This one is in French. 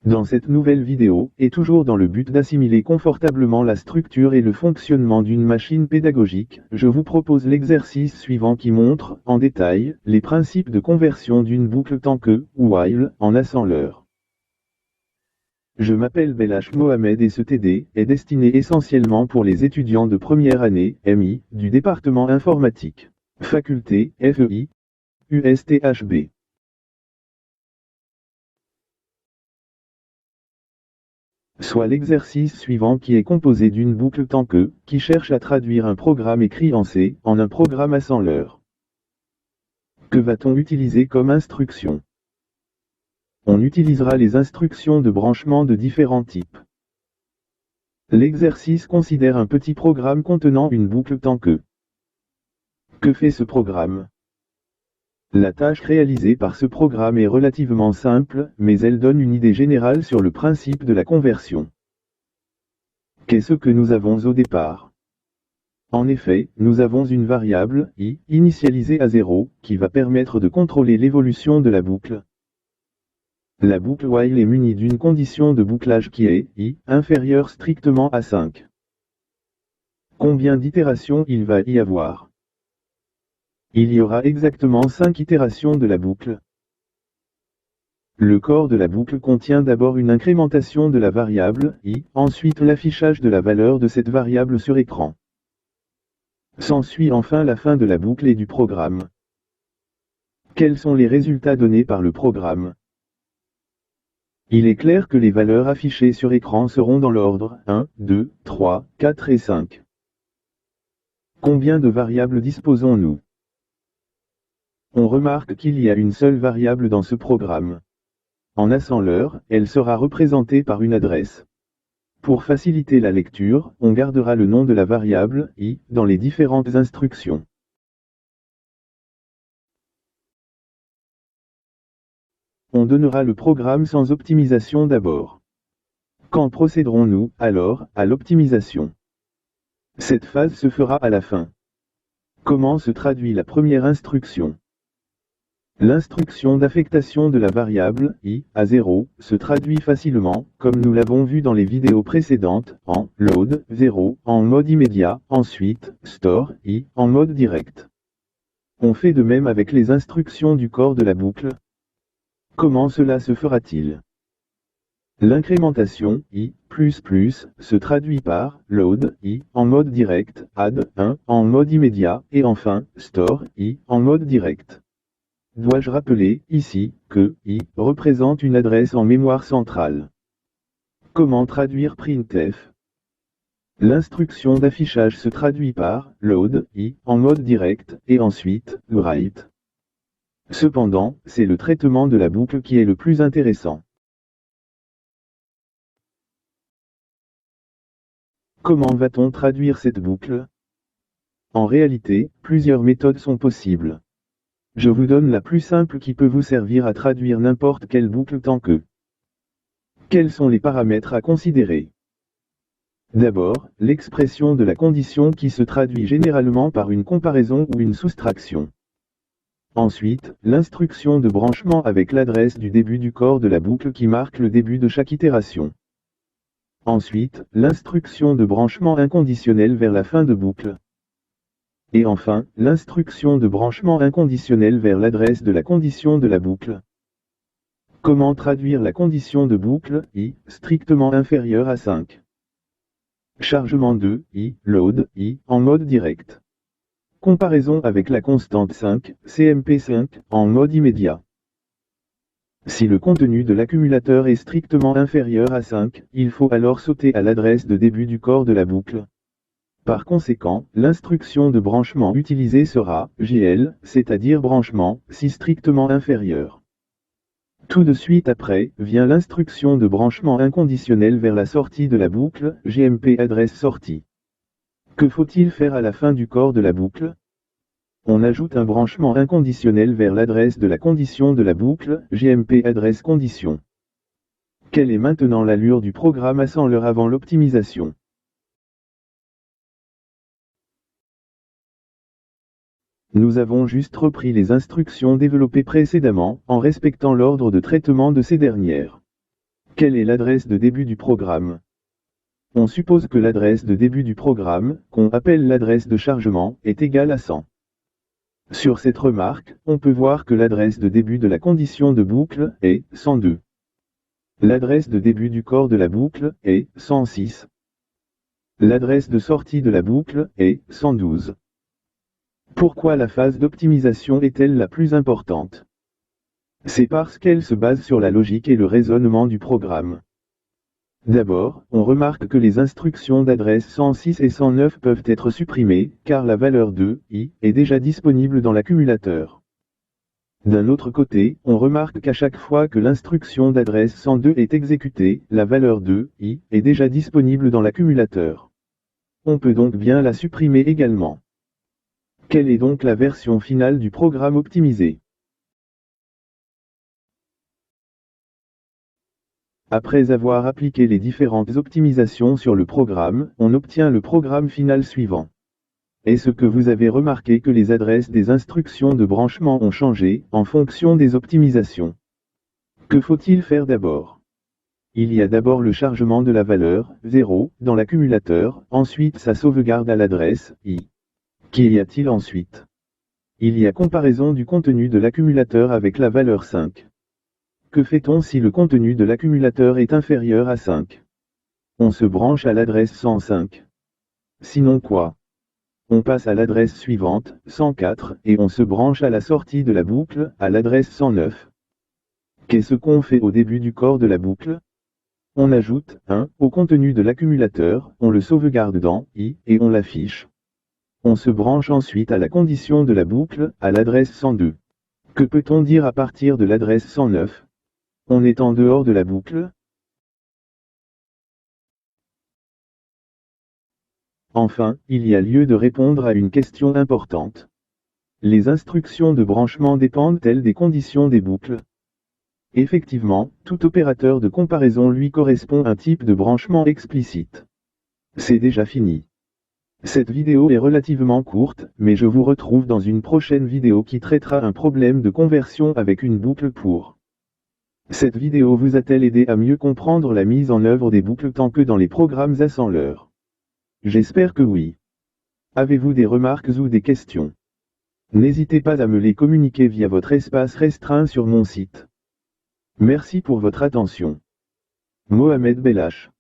Dans cette nouvelle vidéo, et toujours dans le but d'assimiler confortablement la structure et le fonctionnement d'une machine pédagogique, je vous propose l'exercice suivant qui montre, en détail, les principes de conversion d'une boucle tant que, ou while, en assembleur. Je m'appelle Belach Mohamed et ce TD est destiné essentiellement pour les étudiants de première année, MI, du département informatique. Faculté, FEI, USTHB. Soit l'exercice suivant qui est composé d'une boucle tant que, qui cherche à traduire un programme écrit en C, en un programme assembleur. Que va-t-on utiliser comme instruction? On utilisera les instructions de branchement de différents types. L'exercice considère un petit programme contenant une boucle tant que. Que fait ce programme? La tâche réalisée par ce programme est relativement simple, mais elle donne une idée générale sur le principe de la conversion. Qu'est-ce que nous avons au départ? En effet, nous avons une variable, i, initialisée à 0, qui va permettre de contrôler l'évolution de la boucle. La boucle while est munie d'une condition de bouclage qui est, i, inférieure strictement à 5. Combien d'itérations il va y avoir? Il y aura exactement 5 itérations de la boucle. Le corps de la boucle contient d'abord une incrémentation de la variable, i, ensuite l'affichage de la valeur de cette variable sur écran. S'ensuit enfin la fin de la boucle et du programme. Quels sont les résultats donnés par le programme? Il est clair que les valeurs affichées sur écran seront dans l'ordre 1, 2, 3, 4 et 5. Combien de variables disposons-nous? On remarque qu'il y a une seule variable dans ce programme. En assembleur, elle sera représentée par une adresse. Pour faciliter la lecture, on gardera le nom de la variable, i, dans les différentes instructions. On donnera le programme sans optimisation d'abord. Quand procéderons-nous, alors, à l'optimisation? Cette phase se fera à la fin. Comment se traduit la première instruction? L'instruction d'affectation de la variable, i, à 0, se traduit facilement, comme nous l'avons vu dans les vidéos précédentes, en load 0, en mode immédiat, ensuite store i, en mode direct. On fait de même avec les instructions du corps de la boucle. Comment cela se fera-t-il? L'incrémentation i, se traduit par load i, en mode direct, add 1, en mode immédiat, et enfin store i, en mode direct. Dois-je rappeler, ici, que i représente une adresse en mémoire centrale? Comment traduire printf? L'instruction d'affichage se traduit par load i en mode direct, et ensuite write. Cependant, c'est le traitement de la boucle qui est le plus intéressant. Comment va-t-on traduire cette boucle? En réalité, plusieurs méthodes sont possibles. Je vous donne la plus simple qui peut vous servir à traduire n'importe quelle boucle tant que. Quels sont les paramètres à considérer? D'abord, l'expression de la condition qui se traduit généralement par une comparaison ou une soustraction. Ensuite, l'instruction de branchement avec l'adresse du début du corps de la boucle qui marque le début de chaque itération. Ensuite, l'instruction de branchement inconditionnel vers la fin de boucle. Et enfin, l'instruction de branchement inconditionnel vers l'adresse de la condition de la boucle. Comment traduire la condition de boucle, i, strictement inférieure à 5? Chargement de, i, load, i, en mode direct. Comparaison avec la constante 5, CMP5, en mode immédiat. Si le contenu de l'accumulateur est strictement inférieur à 5, il faut alors sauter à l'adresse de début du corps de la boucle. Par conséquent, l'instruction de branchement utilisée sera GL, c'est-à-dire branchement, si strictement inférieur. Tout de suite après, vient l'instruction de branchement inconditionnel vers la sortie de la boucle, GMP adresse sortie. Que faut-il faire à la fin du corps de la boucle? On ajoute un branchement inconditionnel vers l'adresse de la condition de la boucle, GMP adresse condition. Quelle est maintenant l'allure du programme assembleur avant l'optimisation? Nous avons juste repris les instructions développées précédemment, en respectant l'ordre de traitement de ces dernières. Quelle est l'adresse de début du programme? On suppose que l'adresse de début du programme, qu'on appelle l'adresse de chargement, est égale à 100. Sur cette remarque, on peut voir que l'adresse de début de la condition de boucle est 102. L'adresse de début du corps de la boucle est 106. L'adresse de sortie de la boucle est 112. Pourquoi la phase d'optimisation est-elle la plus importante? C'est parce qu'elle se base sur la logique et le raisonnement du programme. D'abord, on remarque que les instructions d'adresse 106 et 109 peuvent être supprimées, car la valeur de i est déjà disponible dans l'accumulateur. D'un autre côté, on remarque qu'à chaque fois que l'instruction d'adresse 102 est exécutée, la valeur de i est déjà disponible dans l'accumulateur. On peut donc bien la supprimer également. Quelle est donc la version finale du programme optimisé? Après avoir appliqué les différentes optimisations sur le programme, on obtient le programme final suivant. Est-ce que vous avez remarqué que les adresses des instructions de branchement ont changé, en fonction des optimisations? Que faut-il faire d'abord? Il y a d'abord le chargement de la valeur 0 dans l'accumulateur, ensuite sa sauvegarde à l'adresse i. Qu'y a-t-il ensuite? Il y a comparaison du contenu de l'accumulateur avec la valeur 5. Que fait-on si le contenu de l'accumulateur est inférieur à 5? On se branche à l'adresse 105. Sinon quoi? On passe à l'adresse suivante, 104, et on se branche à la sortie de la boucle, à l'adresse 109. Qu'est-ce qu'on fait au début du corps de la boucle? On ajoute 1 au contenu de l'accumulateur, on le sauvegarde dans i, et on l'affiche. On se branche ensuite à la condition de la boucle, à l'adresse 102. Que peut-on dire à partir de l'adresse 109? On est en dehors de la boucle? Enfin, il y a lieu de répondre à une question importante. Les instructions de branchement dépendent-elles des conditions des boucles? Effectivement, tout opérateur de comparaison lui correspond un type de branchement explicite. C'est déjà fini. Cette vidéo est relativement courte, mais je vous retrouve dans une prochaine vidéo qui traitera un problème de conversion avec une boucle pour. Cette vidéo vous a-t-elle aidé à mieux comprendre la mise en œuvre des boucles tant que dans les programmes assembleurs? J'espère que oui. Avez-vous des remarques ou des questions? N'hésitez pas à me les communiquer via votre espace restreint sur mon site. Merci pour votre attention. Mohamed Bellache.